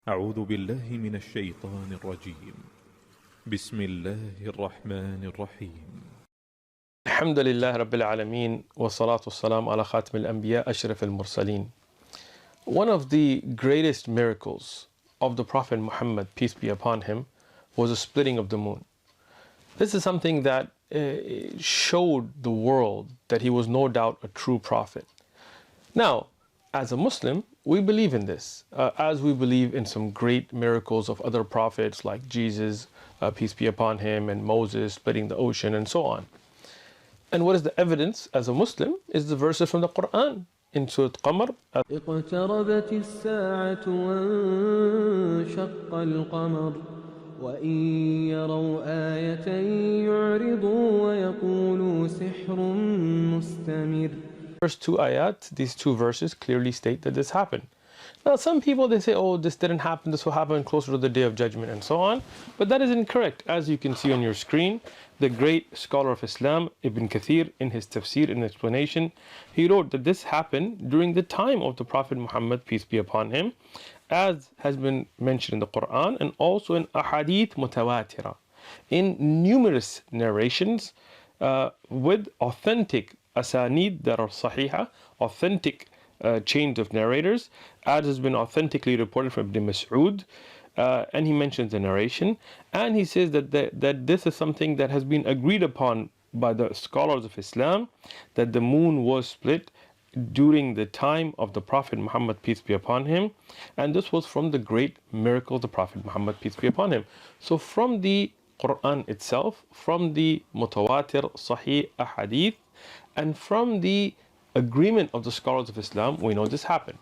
أعوذ بالله من الشيطان الرجيم. بسم الله الرحمن الرحيم. الحمد لله رب العالمين والصلاة والسلام على خاتم الأنبياء أشرف المرسلين. One of the greatest miracles of the Prophet Muhammad, peace be upon him, was the splitting of the moon. This is something that showed the world that he was no doubt a true prophet. Now, as a Muslim, we believe in this, as we believe in some great miracles of other prophets like Jesus, peace be upon him, and Moses splitting the ocean and so on. And what is the evidence as a Muslim is the verses from the Quran in Surah Qamar. اقتربت الساعة وانشق القمر وإن يروا آية يعرضوا ويقولوا سحر مستمر. First two ayat, these two verses clearly state that this happened. Now some people, they say, oh, this didn't happen, this will happen closer to the day of judgment and so on. But that is incorrect. As you can see on your screen, the great scholar of Islam, Ibn Kathir, in his tafsir, in explanation, he wrote that this happened during the time of the Prophet Muhammad, peace be upon him, as has been mentioned in the Quran and also in ahadith mutawatira, in numerous narrations with authentic asanid that are sahiha, authentic chains of narrators, as has been authentically reported from Ibn Mas'ud, and he mentions the narration, and he says that this is something that has been agreed upon by the scholars of Islam, that the moon was split during the time of the Prophet Muhammad, peace be upon him, and this was from the great miracle of the Prophet Muhammad, peace be upon him. So from the Quran itself, from the mutawatir sahih ahadith, and from the agreement of the scholars of Islam, we know this happened.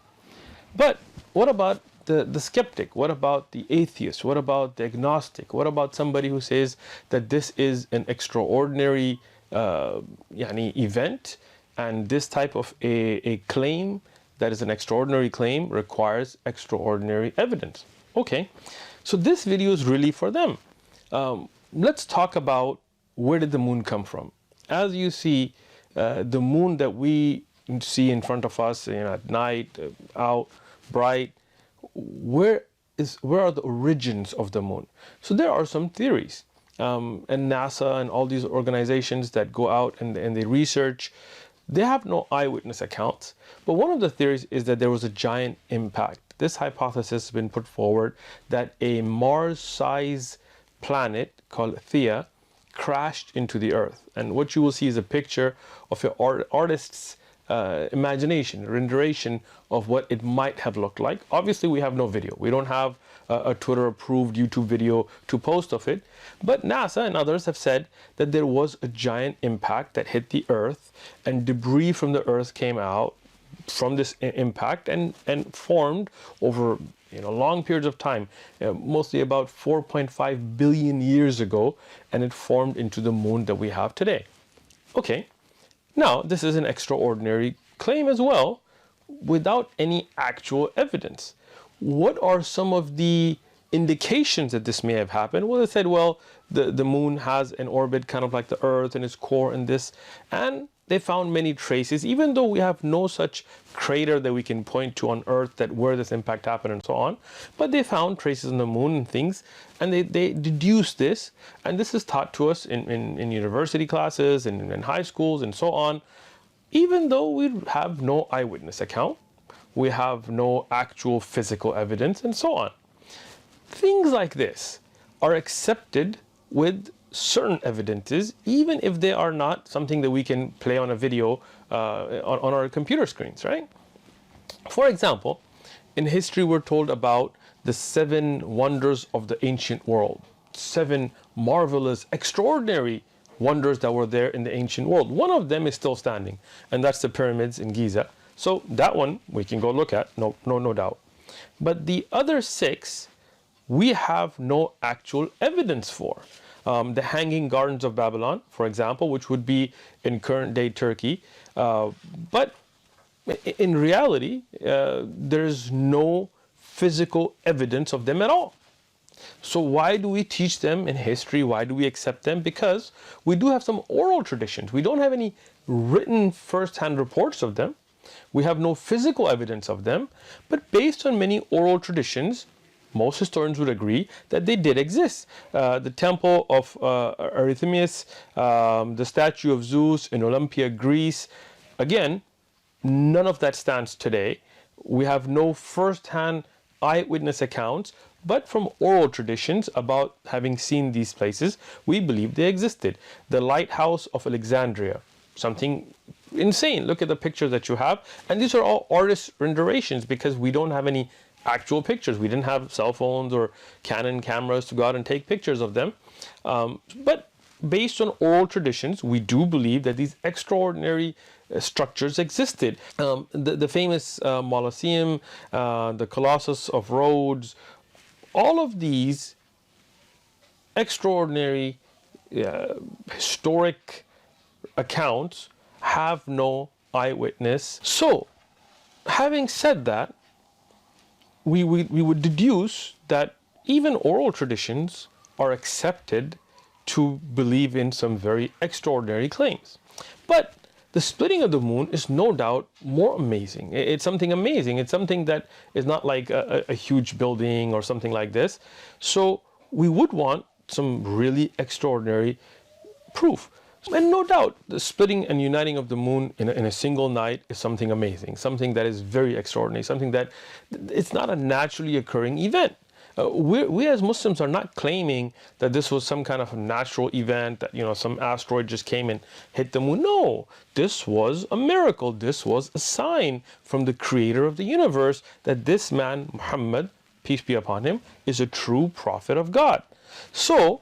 But what about the skeptic? What about the atheist? What about the agnostic? What about somebody who says that this is an extraordinary event, and this type of a claim that is an extraordinary claim requires extraordinary evidence? Okay, so this video is really for them. Let's talk about where did the moon come from. As you see, the moon that we see in front of us, at night, out, bright, where are the origins of the moon? So there are some theories, and NASA and all these organizations that go out and they research, they have no eyewitness accounts. But one of the theories is that there was a giant impact. This hypothesis has been put forward that a Mars-sized planet called Theia crashed into the earth, and what you will see is a picture of an artist's imagination, renderation of what it might have looked like. Obviously we have no video, we don't have a Twitter approved YouTube video to post of it, but NASA and others have said that there was a giant impact that hit the earth, and debris from the earth came out from this impact and formed over long periods of time, mostly about 4.5 billion years ago, and it formed into the moon that we have today. Okay, now this is an extraordinary claim as well, without any actual evidence. What are some of the indications that this may have happened? Well, they said, well, the moon has an orbit kind of like the earth and its core and this, and they found many traces, even though we have no such crater that we can point to on earth that where this impact happened and so on. But they found traces on the moon and things, and they deduced this, and this is taught to us in university classes and in high schools and so on. Even though we have no eyewitness account, we have no actual physical evidence and so on. Things like this are accepted with certain evidences, even if they are not something that we can play on a video on our computer screens, right? For example, in history we're told about the 7 wonders of the ancient world, 7 marvelous, extraordinary wonders that were there in the ancient world. One of them is still standing, and that's the pyramids in Giza. So that one we can go look at, no doubt. But the other 6 we have no actual evidence for. The Hanging Gardens of Babylon, for example, which would be in current day Turkey, but in reality there's no physical evidence of them at all. So why do we teach them in history? Why do we accept them? Because we do have some oral traditions. We don't have any written first-hand reports of them. We have no physical evidence of them, but based on many oral traditions, Most historians would agree that they did exist. The temple of Artemis, the statue of Zeus in Olympia, Greece. Again, none of that stands today. We have no first-hand eyewitness accounts, but from oral traditions about having seen these places, we believe they existed. The lighthouse of Alexandria, something insane. Look at the pictures that you have, and these are all artist renditions because we don't have any actual pictures. We didn't have cell phones or Canon cameras to go out and take pictures of them. But based on oral traditions, we do believe that these extraordinary structures existed. The famous Colosseum, the Colossus of Rhodes, all of these extraordinary historic accounts have no eyewitness. So, having said that, we would deduce that even oral traditions are accepted to believe in some very extraordinary claims. But the splitting of the moon is no doubt more amazing. It's something amazing. It's something that is not like a huge building or something like this. So we would want some really extraordinary proof. And no doubt, the splitting and uniting of the moon in a single night is something amazing, something that is very extraordinary, something that it's not a naturally occurring event. We as Muslims are not claiming that this was some kind of a natural event, that some asteroid just came and hit the moon. No, this was a miracle. This was a sign from the creator of the universe that this man, Muhammad, peace be upon him, is a true prophet of God. So,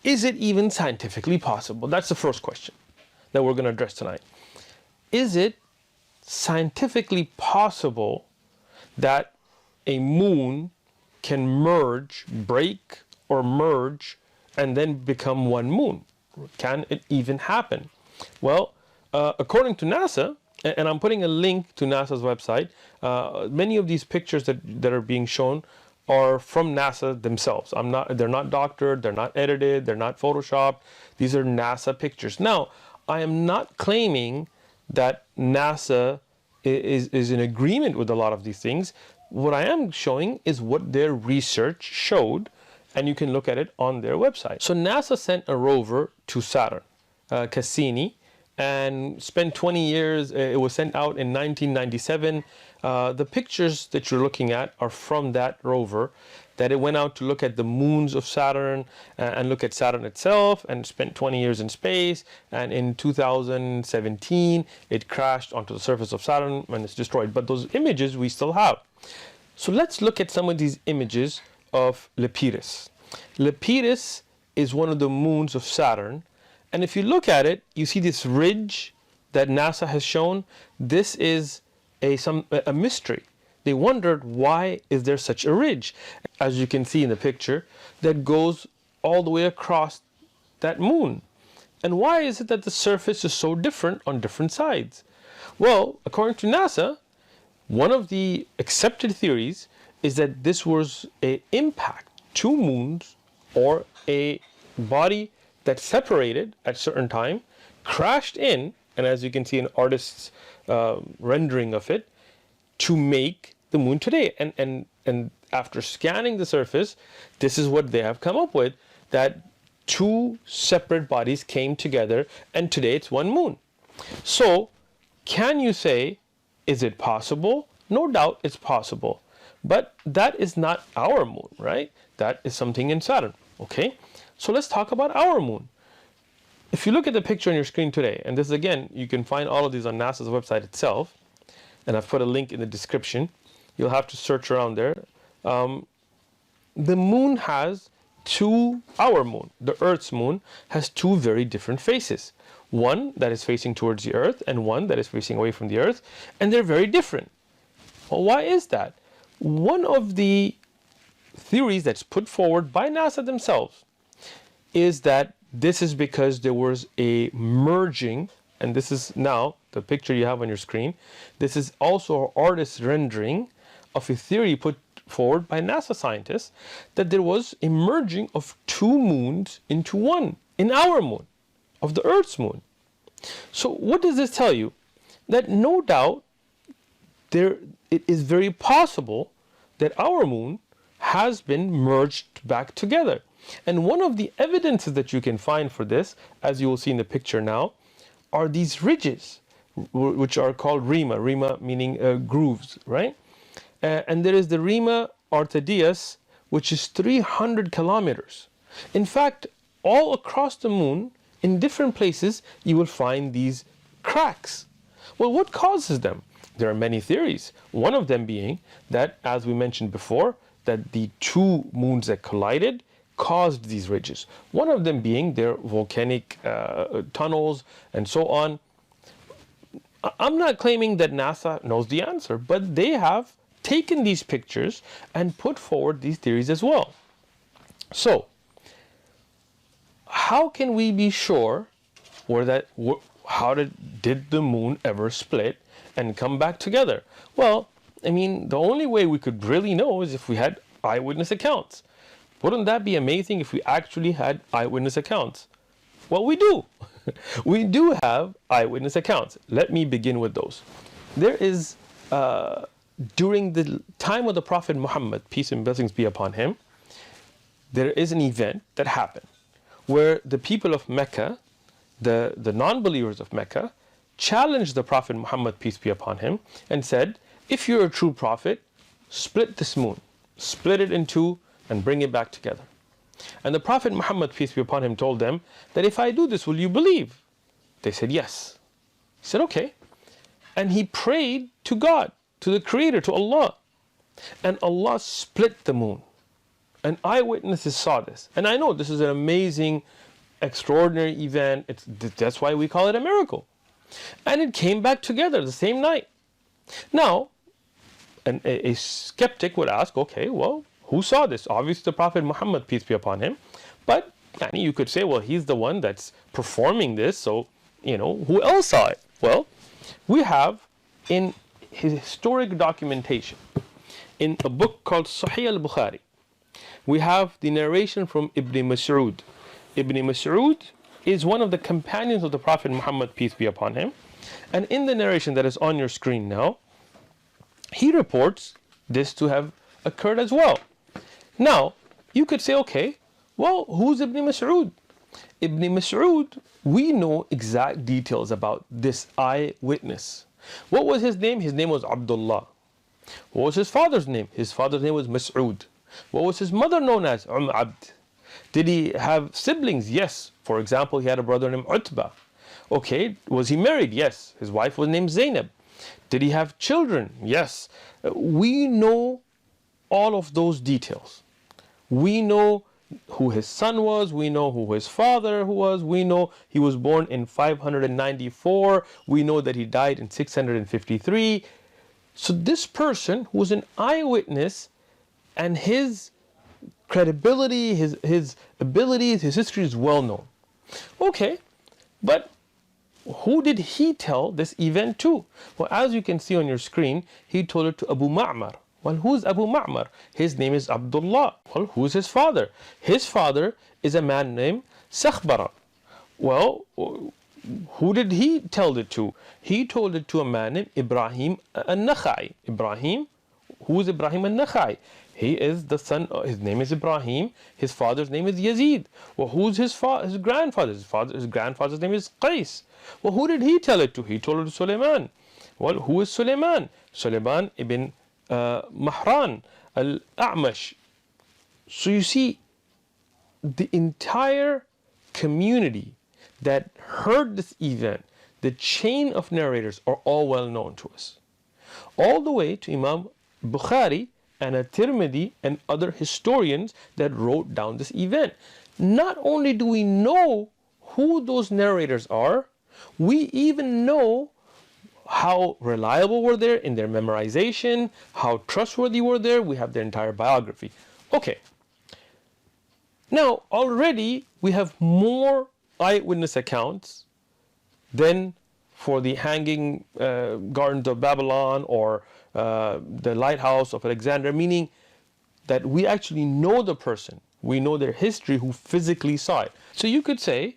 is it even scientifically possible? That's the first question that we're going to address tonight. Is it scientifically possible that a moon can break or merge, and then become one moon? Can it even happen? Well, according to NASA, and I'm putting a link to NASA's website, many of these pictures that are being shown are from NASA themselves. They're not doctored, they're not edited, they're not photoshopped. These are NASA pictures. Now, I am not claiming that NASA is in agreement with a lot of these things. What I am showing is what their research showed, and you can look at it on their website. So NASA sent a rover to Saturn, Cassini, and spent 20 years. It was sent out in 1997. The pictures that you're looking at are from that rover, that it went out to look at the moons of Saturn and look at Saturn itself, and spent 20 years in space. And in 2017, it crashed onto the surface of Saturn and it's destroyed. But those images we still have. So let's look at some of these images of Lepidus. Lepidus is one of the moons of Saturn. And if you look at it, you see this ridge that NASA has shown. This is a mystery. They wondered, why is there such a ridge, as you can see in the picture, that goes all the way across that moon? And why is it that the surface is so different on different sides? Well, according to NASA, one of the accepted theories is that this was an impact, two moons, or a body that separated at a certain time, crashed in, and as you can see an artist's rendering of it, to make the moon today. And after scanning the surface, this is what they have come up with, that two separate bodies came together and today it's one moon. So can you say, is it possible? No doubt it's possible. But that is not our moon, right? That is something in Saturn. Okay, so let's talk about our moon. If you look at the picture on your screen today, and this again, you can find all of these on NASA's website itself, and I've put a link in the description. You'll have to search around there. The moon has our moon, the Earth's moon, has two very different faces. One that is facing towards the Earth and one that is facing away from the Earth, and they're very different. Well, why is that? One of the theories that's put forward by NASA themselves is that this is because there was a merging, and this is now the picture you have on your screen. This is also an artist's rendering of a theory put forward by NASA scientists, that there was a merging of two moons into one, in our moon, of the Earth's moon. So what does this tell you? That no doubt it is very possible that our moon has been merged back together. And one of the evidences that you can find for this, as you will see in the picture now, are these ridges, which are called rima, rima meaning grooves, right? And there is the rima orthodeus, which is 300 kilometers. In fact, all across the moon, in different places, you will find these cracks. Well, what causes them? There are many theories. One of them being that, as we mentioned before, that the two moons that collided caused these ridges. One of them being their volcanic tunnels and so on. I'm not claiming that NASA knows the answer, but they have taken these pictures and put forward these theories as well. So, how can we be sure how did the moon ever split and come back together? Well, I mean, the only way we could really know is if we had eyewitness accounts. Wouldn't that be amazing if we actually had eyewitness accounts? Well, we do. We do have eyewitness accounts. Let me begin with those. There is, during the time of the Prophet Muhammad, peace and blessings be upon him, there is an event that happened where the people of Mecca, the non-believers of Mecca, challenged the Prophet Muhammad, peace be upon him, and said, if you're a true prophet, split this moon, split it in two and bring it back together. And the Prophet Muhammad, peace be upon him, told them that if I do this, will you believe? They said yes. He said, okay. And he prayed to God, to the Creator, to Allah. And Allah split the moon. And eyewitnesses saw this. And I know this is an amazing, extraordinary event. That's why we call it a miracle. And it came back together the same night. Now, a skeptic would ask, okay, well, who saw this? Obviously the Prophet Muhammad, peace be upon him. But you could say, well, he's the one that's performing this, so, who else saw it? Well, we have in his historic documentation, in a book called Sahih al-Bukhari, we have the narration from Ibn Mas'ud. Ibn Mas'ud is one of the companions of the Prophet Muhammad, peace be upon him. And in the narration that is on your screen now, he reports this to have occurred as well. Now, you could say, okay, well, who's Ibn Mas'ud? Ibn Mas'ud, we know exact details about this eyewitness. What was his name? His name was Abdullah. What was his father's name? His father's name was Mas'ud. What was his mother known as? Abd. Did he have siblings? Yes. For example, he had a brother named Utbah. Okay, was he married? Yes. His wife was named Zainab. Did he have children? Yes. We know all of those details. We know who his son was, we know who his father was, we know he was born in 594, we know that he died in 653. So this person who was an eyewitness, and his credibility, his abilities, his history is well known. Okay, but who did he tell this event to? Well, as you can see on your screen, he told it to Abu Ma'mar. Well, who's Abu Ma'mar? His name is Abdullah. Well, who's his father? His father is a man named Sakhbara. Well, who did he tell it to? He told it to a man named Ibrahim al-Nakhai. Ibrahim, who is Ibrahim al-Nakhai? He is the son, his name is Ibrahim, his father's name is Yazid. Well, who's his grandfather? His grandfather's name is Qais. Well, who did he tell it to? He told it to Suleiman. Well, who is Suleiman? Suleiman ibn Mahran al-A'mash. So you see, the entire community that heard this event, the chain of narrators are all well known to us. All the way to Imam Bukhari and At-Tirmidhi and other historians that wrote down this event. Not only do we know who those narrators are, we even know how reliable were they in their memorization, how trustworthy were they. We have their entire biography. Okay. Now, already we have more eyewitness accounts than for the hanging gardens of Babylon or the lighthouse of Alexandria, meaning that we actually know the person, we know their history, who physically saw it. So you could say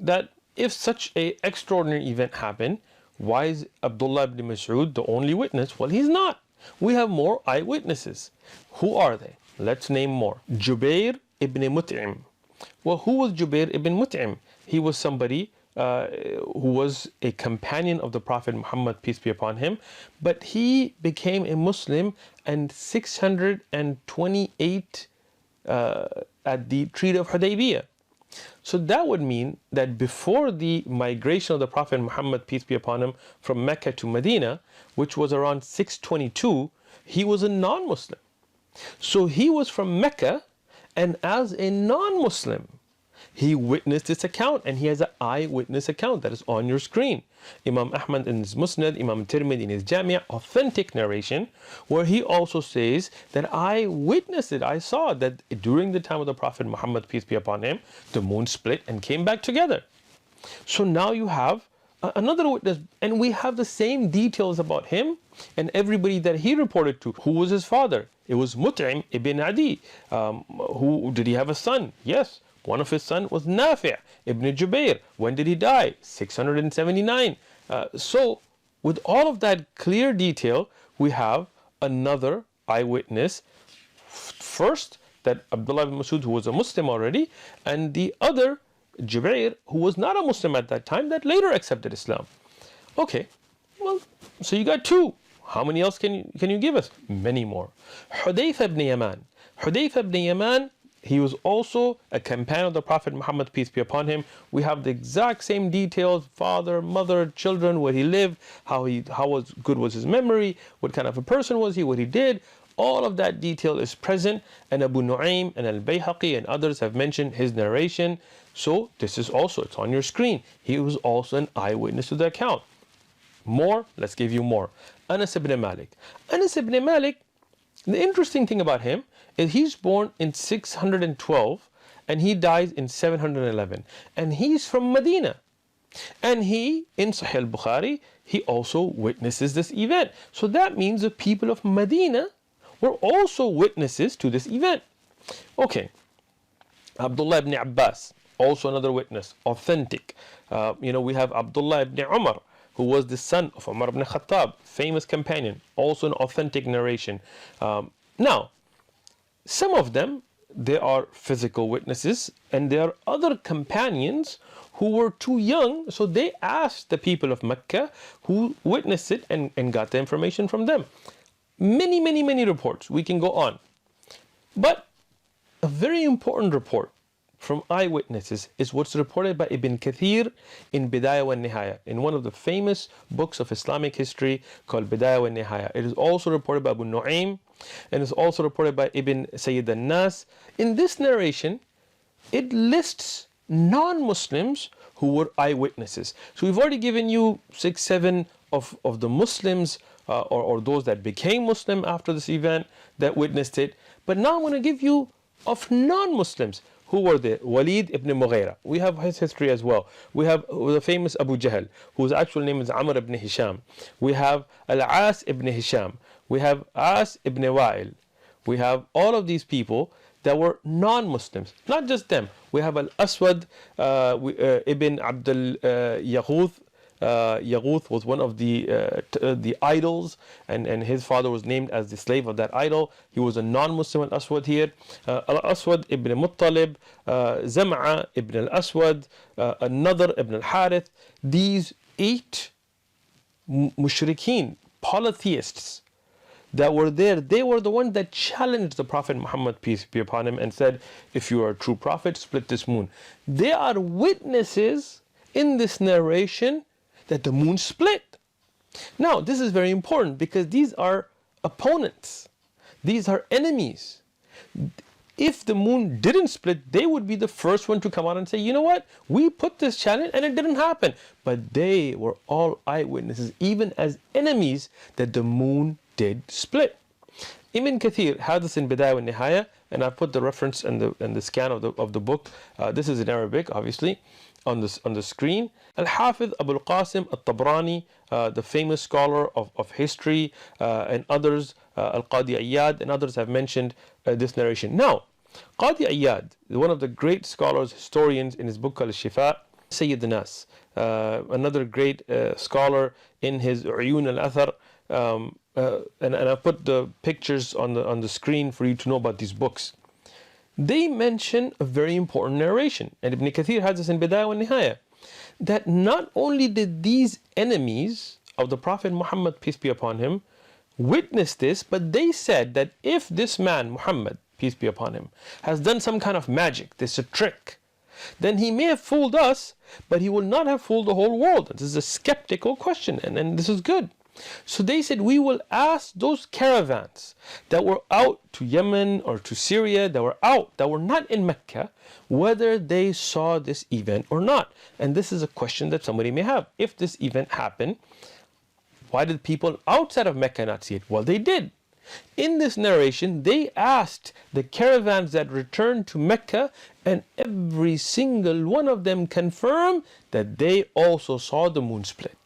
that if such an extraordinary event happened, why is Abdullah ibn Mas'ud the only witness? Well, he's not. We have more eyewitnesses. Who are they? Let's name more. Jubair ibn Mut'im. Well, who was Jubair ibn Mut'im? He was somebody who was a companion of the Prophet Muhammad, peace be upon him, but he became a Muslim in 628 at the Treaty of Hudaybiyah. So that would mean that before the migration of the Prophet Muhammad, peace be upon him, from Mecca to Medina, which was around 622, he was a non-Muslim. So he was from Mecca, and as a non-Muslim, he witnessed this account, and he has an eyewitness account that is on your screen. Imam Ahmad in his Musnad, Imam Tirmidhi in his Jami', authentic narration, where he also says that I witnessed it, I saw that during the time of the Prophet Muhammad, peace be upon him, the moon split and came back together. So now you have another witness, and we have the same details about him and everybody that he reported to. Who was his father? It was Mut'im ibn Adi. Who did he have a son? Yes. One of his sons was Nafi' ibn Jubair. When did he die? 679. So with all of that clear detail, we have another eyewitness. First, that Abdullah ibn Masud, who was a Muslim already, and the other, Jubair, who was not a Muslim at that time, that later accepted Islam. Okay, well, so you got two. How many else can you give us? Many more. Hudayfa ibn Yaman. Hudayfa ibn Yaman, he was also a companion of the Prophet Muhammad, peace be upon him. We have the exact same details: father, mother, children, where he lived, how good was his memory, what kind of a person was he, what he did. All of that detail is present, and Abu Nu'aym and Al-Bayhaqi and others have mentioned his narration. So this is also, it's on your screen. He was also an eyewitness to the account. More, let's give you more. Anas ibn Malik. Anas ibn Malik, the interesting thing about him is he's born in 612 and he dies in 711. And he's from Medina. And he, in Sahih al-Bukhari, he also witnesses this event. So that means the people of Medina were also witnesses to this event. Okay. Abdullah ibn Abbas, also another witness, authentic. We have Abdullah ibn Umar, who was the son of Umar ibn Khattab, famous companion, also an authentic narration. Now, some of them, they are physical witnesses, and there are other companions who were too young, so they asked the people of Mecca who witnessed it and got the information from them. Many, many, many reports. We can go on. But a very important report from eyewitnesses is what's reported by Ibn Kathir in Bidayah wa Nihaya, in one of the famous books of Islamic history called Bidayah wa Nihaya. It is also reported by Abu Nu'aym, and it's also reported by Ibn Sayyid al-Nas. In this narration, it lists non-Muslims who were eyewitnesses. So we've already given you 6, 7 of the Muslims or those that became Muslim after this event that witnessed it. But now I'm going to give you of non-Muslims. Who were they? Walid ibn Mughira. We have his history as well. We have the famous Abu Jahl, whose actual name is Amr ibn Hisham. We have Al-As ibn Hisham. We have As ibn Wa'il. We have all of these people that were non-Muslims. Not just them. We have Al-Aswad ibn Abdul Yaghuth. Yaghuth was one of the idols, and his father was named as the slave of that idol. He was a non-Muslim, Al-Aswad here. Al-Aswad ibn Muttalib, Zam'a ibn Al-Aswad, another ibn Al-Harith. These 8 mushrikeen, polytheists that were there, they were the ones that challenged the Prophet Muhammad, peace be upon him, and said, if you are a true prophet, split this moon. They are witnesses in this narration that the moon split. Now, this is very important because these are opponents. These are enemies. If the moon didn't split, they would be the first one to come out and say, you know what? We put this challenge and it didn't happen. But they were all eyewitnesses, even as enemies, that the moon did split. Ibn Kathir had this in Bidayah wa Nihaya, and I put the reference and the scan of the book. This is in Arabic, obviously, on the screen. Al-Hafidh Abu al-Qasim al-Tabrani, the famous scholar of history, and others, Al-Qadi Iyad and others have mentioned this narration. Now, Qadi Iyad, one of the great scholars, historians, in his book called Shifa, Sayyid Nas, another great scholar, in his Uyun al-Athar, and I put the pictures on the screen for you to know about these books. They mention a very important narration, and Ibn Kathir has this in Bidayah wa Nihaya, that not only did these enemies of the Prophet Muhammad, peace be upon him, witness this, but they said that if this man, Muhammad, peace be upon him, has done some kind of magic, this is a trick, then he may have fooled us, but he will not have fooled the whole world. This is a skeptical question, and this is good. So they said, we will ask those caravans that were out to Yemen or to Syria, that were out, that were not in Mecca, whether they saw this event or not. And this is a question that somebody may have. If this event happened, why did people outside of Mecca not see it? Well, they did. In this narration, they asked the caravans that returned to Mecca, and every single one of them confirmed that they also saw the moon split.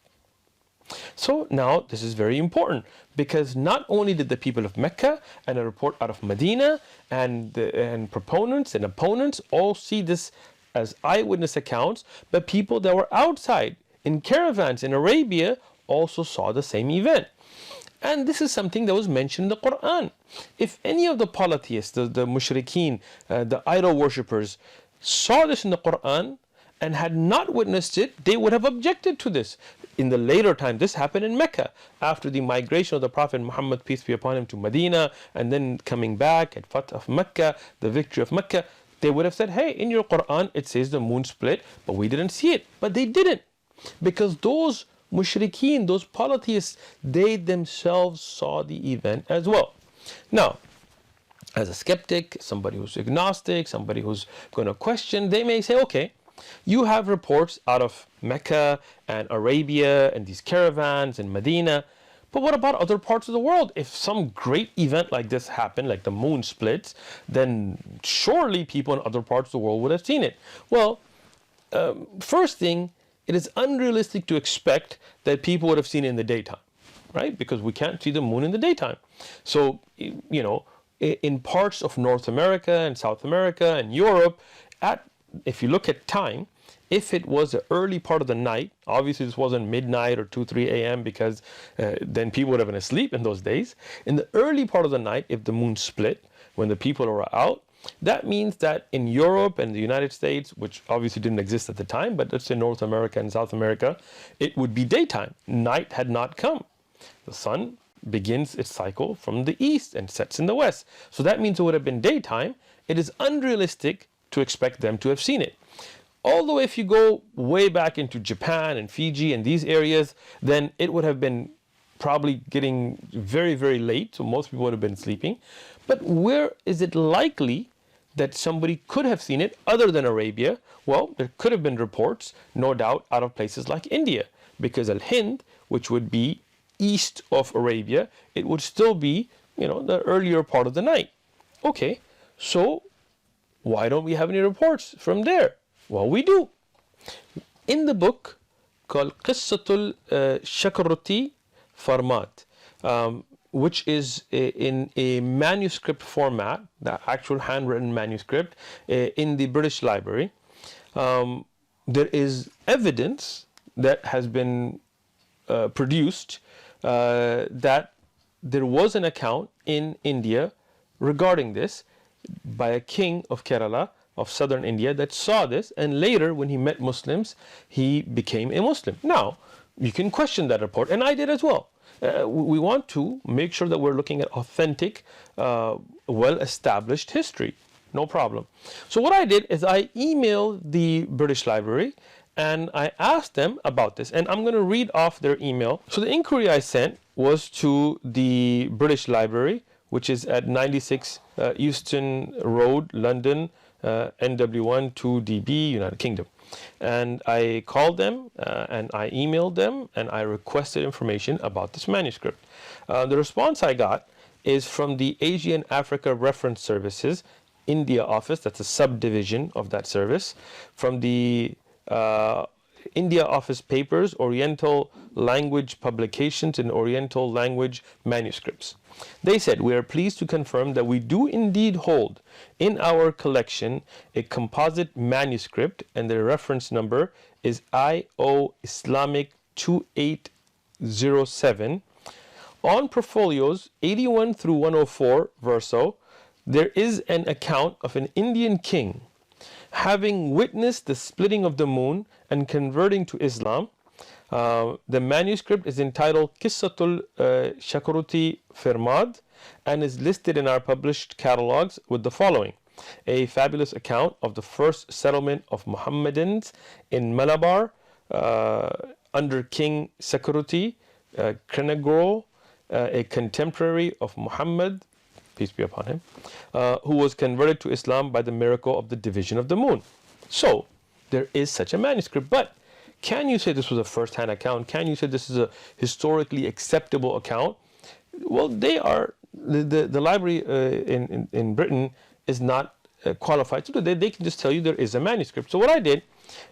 So now this is very important, because not only did the people of Mecca and a report out of Medina and proponents and opponents all see this as eyewitness accounts, but people that were outside in caravans in Arabia also saw the same event. And this is something that was mentioned in the Quran. If any of the polytheists, the mushrikeen, the idol worshippers, saw this in the Quran and had not witnessed it, they would have objected to this. In the later time, this happened in Mecca, after the migration of the Prophet Muhammad, peace be upon him, to Medina, and then coming back at Fath of Mecca, the victory of Mecca. They would have said, hey, in your Quran it says the moon split, but we didn't see it. But they didn't, because those mushrikeen, those polytheists, they themselves saw the event as well. Now, as a skeptic, somebody who's agnostic, somebody who's going to question, they may say, okay, you have reports out of Mecca and Arabia and these caravans in Medina, but what about other parts of the world? If some great event like this happened, like the moon splits, then surely people in other parts of the world would have seen it. Well, first thing, it is unrealistic to expect that people would have seen it in the daytime, right? Because we can't see the moon in the daytime. So, you know, in parts of North America and South America and Europe, if you look at time, if it was the early part of the night, obviously this wasn't midnight or 2, 3 a.m. because then people would have been asleep in those days. In the early part of the night, if the moon split, when the people were out, that means that in Europe and the United States, which obviously didn't exist at the time, but let's say North America and South America, it would be daytime. Night had not come. The sun begins its cycle from the east and sets in the west. So that means it would have been daytime. It is unrealistic to expect them to have seen it. Although if you go way back into Japan and Fiji and these areas, then it would have been probably getting very, very late. So most people would have been sleeping. But where is it likely that somebody could have seen it other than Arabia? Well, there could have been reports, no doubt, out of places like India, because Al-Hind, which would be east of Arabia, it would still be, you know, the earlier part of the night. Okay, so why don't we have any reports from there? Well, we do. In the book called Qissatul Shakruti Farmat, which is in a manuscript format, the actual handwritten manuscript, in the British Library, there is evidence that has been produced that there was an account in India regarding this by a king of Kerala, of southern India, that saw this, and later when he met Muslims, he became a Muslim. Now, you can question that report, and I did as well. We want to make sure that we're looking at authentic, well-established history. No problem. So what I did is I emailed the British Library and I asked them about this, and I'm going to read off their email. So the inquiry I sent was to the British Library, which is at 96 Euston Road, London, NW1 2DB, United Kingdom. And I called them and I emailed them and I requested information about this manuscript. The response I got is from the Asian Africa Reference Services India office, that's a subdivision of that service, from the India Office Papers, Oriental Language Publications and Oriental Language Manuscripts. They said, we are pleased to confirm that we do indeed hold in our collection a composite manuscript, and the reference number is IO Islamic 2807, On portfolios 81 through 104 verso, there is an account of an Indian king having witnessed the splitting of the moon and converting to Islam. The manuscript is entitled Qissatul Shakaruti Firmad and is listed in our published catalogs with the following: a fabulous account of the first settlement of Muhammadans in Malabar under King Sakaruti Krenagoro, a contemporary of Muhammad, peace be upon him, who was converted to Islam by the miracle of the division of the moon. So there is such a manuscript, but can you say this was a first-hand account? Can you say this is a historically acceptable account? Well, they are, the library in Britain is not qualified to do that. They can just tell you there is a manuscript. So what I did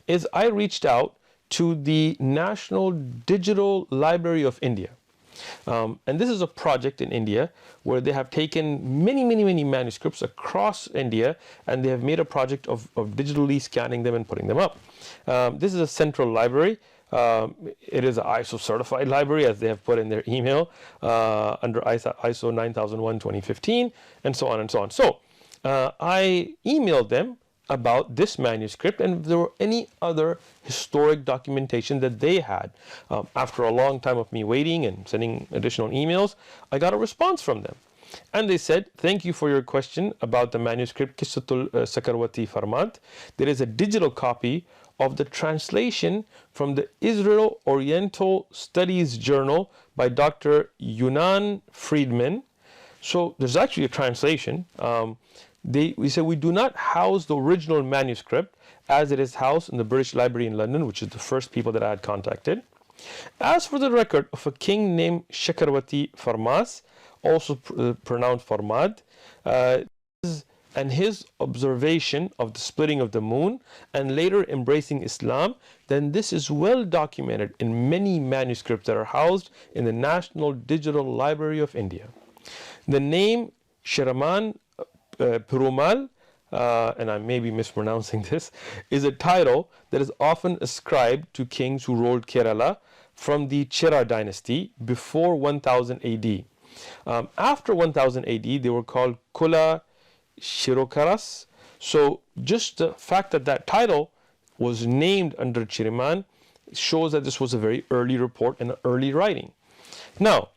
is I reached out to the National Digital Library of India. And this is a project in India where they have taken many manuscripts across India, and they have made a project of digitally scanning them and putting them up. This is a central library. It is an ISO certified library, as they have put in their email, under ISO 9001:2015, and so on and so on. So I emailed them about this manuscript and if there were any other historic documentation that they had. After a long time of me waiting and sending additional emails, I got a response from them. And they said, thank you for your question about the manuscript Qissatul Sakarwati Farmad. There is a digital copy of the translation from the Israel Oriental Studies Journal by Dr. Yunan Friedman. So there's actually a translation. We said we do not house the original manuscript as it is housed in the British Library in London, which is the first people that I had contacted. As for the record of a king named Shakarwati Farmas, also pronounced Farmad, and his observation of the splitting of the moon and later embracing Islam, then this is well documented in many manuscripts that are housed in the National Digital Library of India. The name Shiraman Perumal, and I may be mispronouncing this, is a title that is often ascribed to kings who ruled Kerala from the Chera dynasty before 1000 AD. After 1000 AD, they were called Kula Shirokaras. So just the fact that that title was named under Chiriman shows that this was a very early report and an early writing. Now,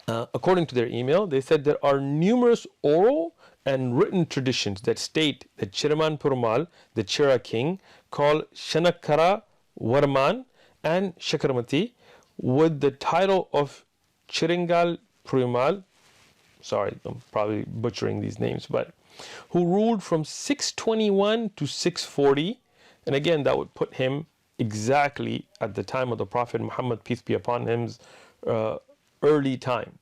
according to their email, they said there are numerous oral and written traditions that state that Chiraman Perumal, the Chera king, called Shanakara Varman and Shakaramati with the title of Chiringal Perumal, sorry, I'm probably butchering these names, but who ruled from 621 to 640, and again that would put him exactly at the time of the Prophet Muhammad, peace be upon him's early time,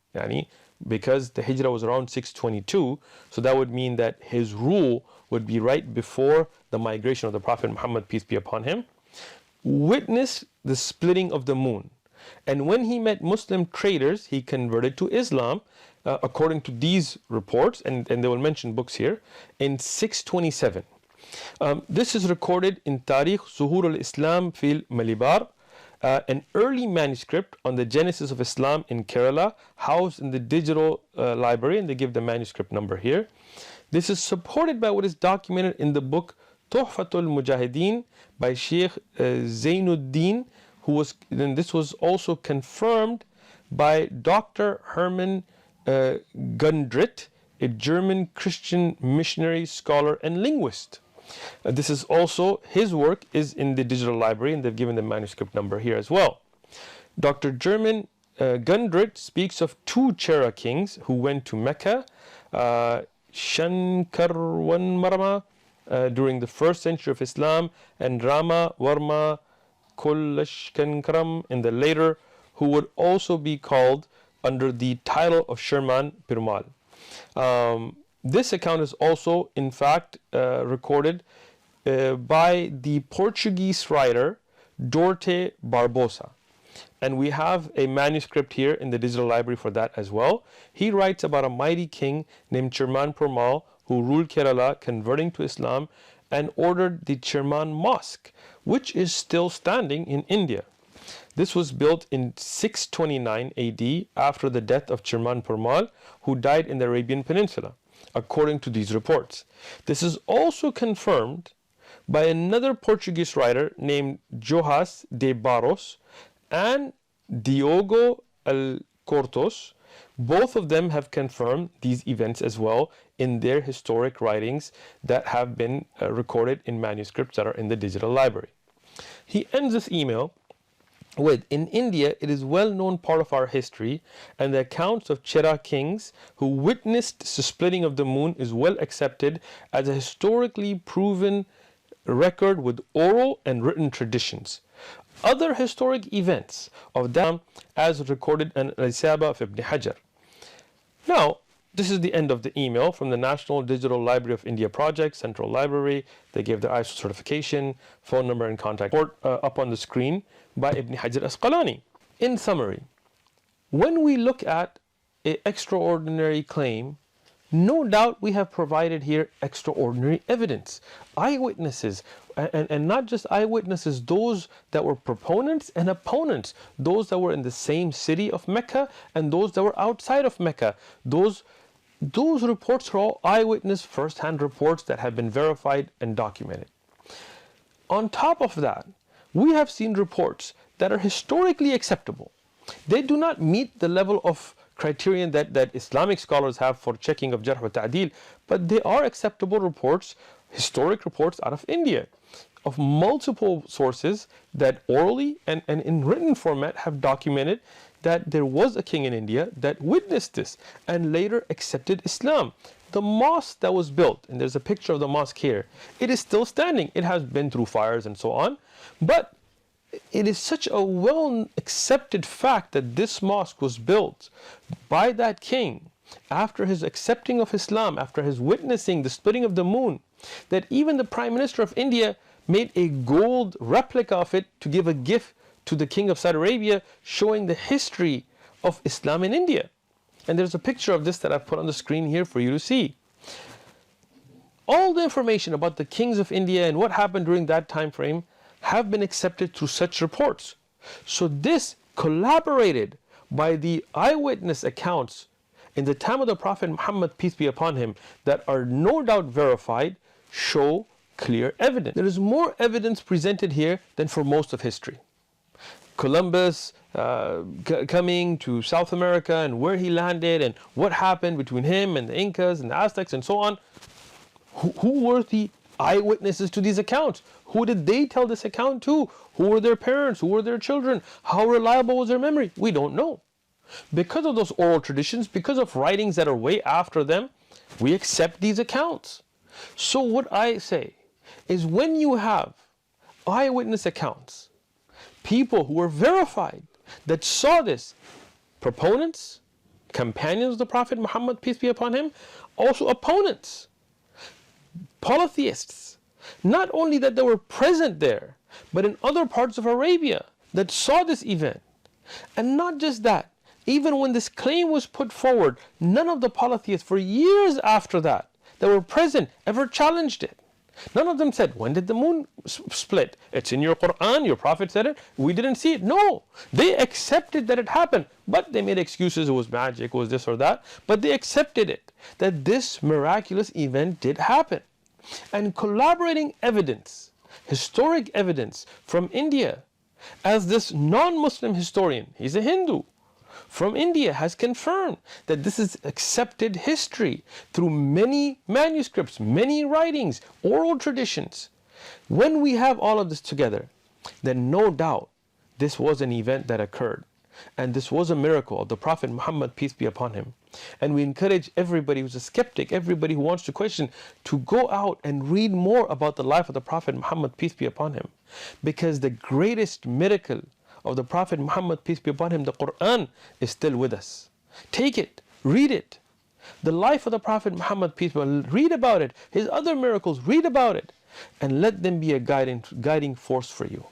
because the Hijrah was around 622, so that would mean that his rule would be right before the migration of the Prophet Muhammad, peace be upon him. Witnessed the splitting of the moon, and when he met Muslim traders, he converted to Islam, according to these reports, and they will mention books here, in 627. This is recorded in Tarikh Zuhur al-Islam fil Malibar, an early manuscript on the genesis of Islam in Kerala, housed in the digital library, and they give the manuscript number here. This is supported by what is documented in the book Tuhfatul Mujahideen by Sheikh Zainuddin, and this was also confirmed by Dr. Hermann Gundrit, a German Christian missionary, scholar, and linguist. This is also, his work is in the digital library, and they've given the manuscript number here as well. Dr. German Gundrit speaks of two Chera kings who went to Mecca, Shankarwan during the 1st century of Islam, and Rama Varma Kulashkankaram in the later, who would also be called under the title of Sherman Perumal. This account is also, in fact, recorded by the Portuguese writer Dorte Barbosa. And we have a manuscript here in the digital library for that as well. He writes about a mighty king named Sherman Perumal who ruled Kerala, converting to Islam, and ordered the Sherman Mosque, which is still standing in India. This was built in 629 AD after the death of Chirman Permal, who died in the Arabian Peninsula, according to these reports. This is also confirmed by another Portuguese writer named Joás de Barros and Diogo Alcortos. Both of them have confirmed these events as well in their historic writings that have been recorded in manuscripts that are in the digital library. He ends this email with, in India, it is well known part of our history, and the accounts of Chera kings who witnessed the splitting of the moon is well accepted as a historically proven record with oral and written traditions. Other historic events of them as recorded in Al-Isaba of Ibn Hajar. Now, this is the end of the email from the National Digital Library of India Project, Central Library. They gave their ISO certification, phone number and contact report up on the screen by Ibn Hajar Asqalani. In summary, when we look at an extraordinary claim, no doubt we have provided here extraordinary evidence. Eyewitnesses, and not just eyewitnesses, those that were proponents and opponents, those that were in the same city of Mecca and those that were outside of Mecca. Those reports are all eyewitness first-hand reports that have been verified and documented. On top of that, we have seen reports that are historically acceptable. They do not meet the level of criterion that Islamic scholars have for checking of Jarh wa Ta'dil, but they are acceptable reports, historic reports out of India, of multiple sources that orally and in written format have documented that there was a king in India that witnessed this and later accepted Islam. The mosque that was built, and there's a picture of the mosque here, it is still standing. It has been through fires and so on, but it is such a well accepted fact that this mosque was built by that king after his accepting of Islam, after his witnessing the splitting of the moon, that even the Prime Minister of India made a gold replica of it to give a gift to the King of Saudi Arabia, showing the history of Islam in India. And there's a picture of this that I've put on the screen here for you to see. All the information about the kings of India and what happened during that time frame have been accepted through such reports. So this, collaborated by the eyewitness accounts in the time of the Prophet Muhammad, peace be upon him, that are no doubt verified, show clear evidence. There is more evidence presented here than for most of history. Columbus coming to South America and where he landed and what happened between him and the Incas and the Aztecs and so on. Who were the eyewitnesses to these accounts? Who did they tell this account to? Who were their parents? Who were their children? How reliable was their memory? We don't know. Because of those oral traditions, because of writings that are way after them, we accept these accounts. So what I say is, when you have eyewitness accounts, people who were verified that saw this, proponents, companions of the Prophet Muhammad, peace be upon him, also opponents, polytheists, not only that they were present there, but in other parts of Arabia that saw this event. And not just that, even when this claim was put forward, none of the polytheists for years after that were present ever challenged it. None of them said, when did the moon split? It's in your Quran, your Prophet said it, we didn't see it. No, they accepted that it happened, but they made excuses, it was magic, it was this or that, but they accepted it, that this miraculous event did happen. And collaborating evidence, historic evidence from India, as this non-Muslim historian, he's a Hindu, from India has confirmed that this is accepted history through many manuscripts, many writings, oral traditions. When we have all of this together, then no doubt this was an event that occurred. And this was a miracle of the Prophet Muhammad, peace be upon him. And we encourage everybody who's a skeptic, everybody who wants to question, to go out and read more about the life of the Prophet Muhammad, peace be upon him. Because the greatest miracle of the Prophet Muhammad, peace be upon him, the Quran, is still with us. Take it, read it. The life of the Prophet Muhammad, peace be upon him, read about it. His other miracles, read about it. And let them be a guiding force for you.